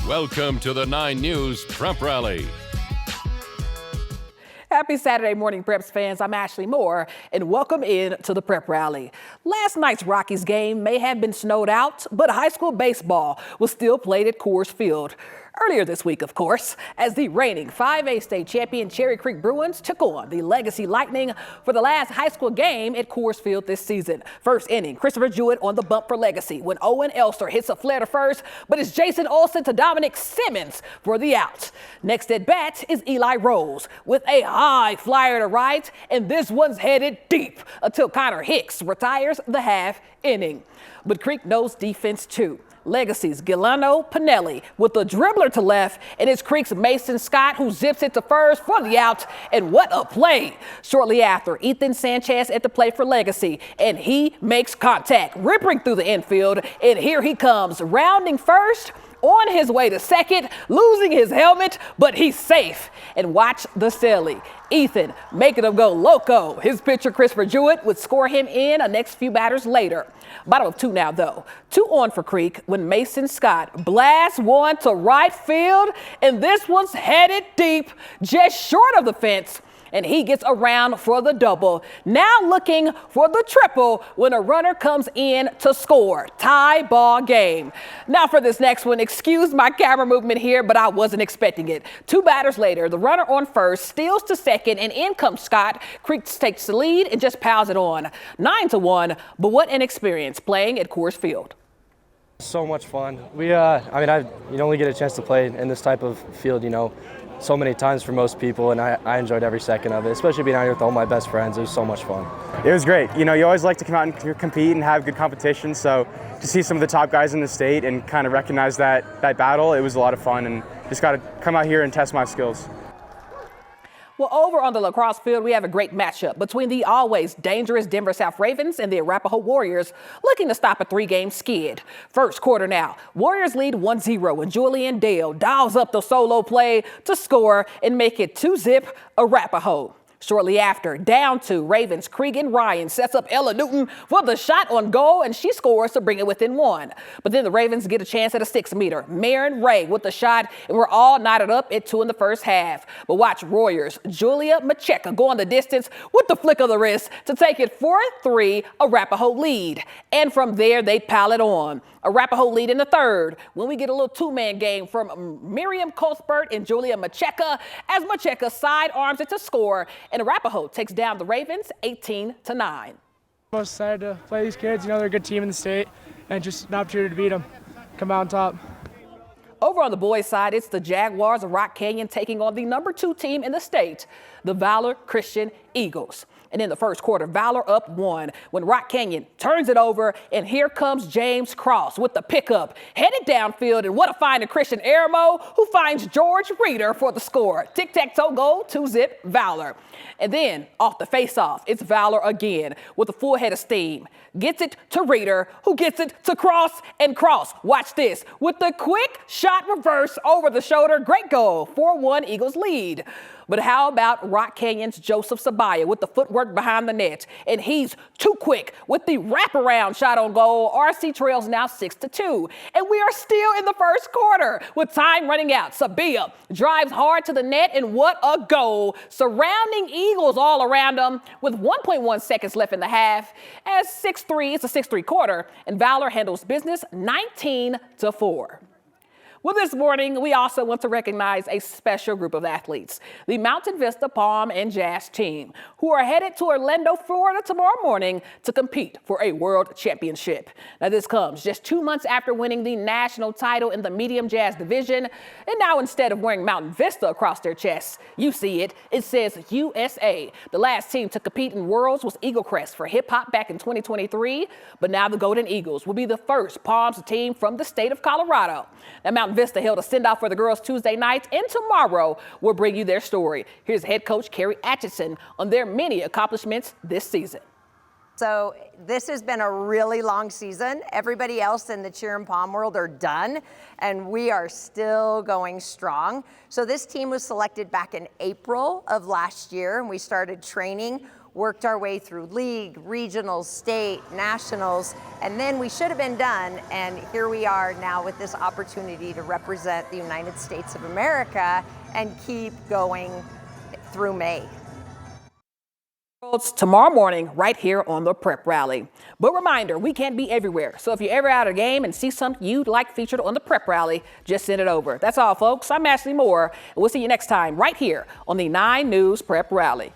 Welcome to the 9 News Prep Rally. Happy Saturday morning, Preps fans. I'm Ashley Moore, and welcome in to the Prep Rally. Last night's Rockies game may have been snowed out, but high school baseball was still played at Coors Field. Earlier this week, of course, as the reigning 5A state champion Cherry Creek Bruins took on the Legacy Lightning for the last high school game at Coors Field this season. First inning, Christopher Jewett on the bump for Legacy when Owen Elster hits a flare to first, but it's Jason Olsen to Dominic Simmons for the out. Next at bat is Eli Rose with a high flyer to right, and this one's headed deep until Connor Hicks retires the half inning. But Creek knows defense too. Legacy's Gilano Pinelli with the dribbler to left, and it's Creek's Mason Scott who zips it to first for the out, and what a play. Shortly after, Ethan Sanchez at the plate for Legacy, and he makes contact, ripping through the infield, and here he comes, rounding first, on his way to second, losing his helmet, but he's safe. And watch the silly. Ethan making him go loco. His pitcher, Christopher Jewett, would score him in a next few batters later. Bottom of 2 now, though. 2 on for Creek when Mason Scott blasts one to right field, and this one's headed deep, just short of the fence. And he gets around for the double. Now looking for the triple when a runner comes in to score. Tie ball game. Now for this next one, excuse my camera movement here, but I wasn't expecting it. 2 batters later, the runner on first steals to second, and in comes Scott. Creek takes the lead and just piles it on. 9-1, but what an experience playing at Coors Field. So much fun. You only get a chance to play in this type of field, so many times for most people, and I enjoyed every second of it, especially being out here with all my best friends. It was so much fun. It was great. You always like to come out and compete and have good competition, so to see some of the top guys in the state and kind of recognize that battle, it was a lot of fun, and just got to come out here and test my skills. Well, over on the lacrosse field, we have a great matchup between the always dangerous Denver South Ravens and the Arapahoe Warriors, looking to stop a 3-game skid. First quarter now, Warriors lead 1-0, and Julian Dale dials up the solo play to score and make it 2-0 Arapahoe. Shortly after, down 2, Ravens Cregan Ryan sets up Ella Newton for the shot on goal, and she scores to bring it within 1. But then the Ravens get a chance at a 6-meter. Marin Ray with the shot, and we're all knotted up at 2 in the first half. But watch Warriors Julia Macheka go on the distance with the flick of the wrist to take it 4-3 Arapahoe lead. And from there, they pile it on. Arapahoe lead in the third when we get a little 2-man game from Miriam Colsbert and Julia Macheka as Macheka sidearms it to score, and Arapahoe takes down the Ravens 18-9. Most excited to play these kids. They're a good team in the state, and just an opportunity to beat them, come out on top. Over on the boys' side, it's the Jaguars of Rock Canyon taking on the number 2 team in the state, the Valor Christian Eagles. And in the first quarter, Valor up 1 when Rock Canyon turns it over, and here comes James Cross with the pickup, headed downfield, and what a find to Christian Aramo, who finds George Reeder for the score. Tic-tac-toe goal, 2-0 Valor. And then off the face-off, it's Valor again with a full head of steam. Gets it to Reeder, who gets it to Cross, and Cross, watch this, with the quick shot reverse over the shoulder. Great goal, 4-1 Eagles lead. But how about Rock Canyon's Joseph Sabaya with the footwork behind the net? And he's too quick with the wraparound shot on goal. RC trails now 6-2. And we are still in the first quarter with time running out. Sabia drives hard to the net, and what a goal. Surrounding Eagles all around them with 1.1 seconds left in the half. As 6-3, it's a 6-3 quarter, and Valor handles business 19-4. Well, this morning, we also want to recognize a special group of athletes, the Mountain Vista Palm and Jazz team, who are headed to Orlando, Florida tomorrow morning to compete for a world championship. Now, this comes just 2 months after winning the national title in the medium jazz division. And now, instead of wearing Mountain Vista across their chests, you see it, it says USA. The last team to compete in Worlds was Eagle Crest for hip hop back in 2023. But now the Golden Eagles will be the first Palms team from the state of Colorado. Now, Mountain Vista held a send-off for the girls Tuesday night, and tomorrow we'll bring you their story. Here's head coach Carrie Atchison on their many accomplishments this season. So this has been a really long season. Everybody else in the cheer and palm world are done, and we are still going strong. So this team was selected back in April of last year, and we started training worked our way through league, regionals, state, nationals, and then we should have been done. And here we are now with this opportunity to represent the United States of America and keep going through May. Tomorrow morning right here on the Prep Rally. But reminder, we can't be everywhere. So if you're ever at a game and see something you'd like featured on the Prep Rally, just send it over. That's all, folks. I'm Ashley Moore, and we'll see you next time right here on the 9 News Prep Rally.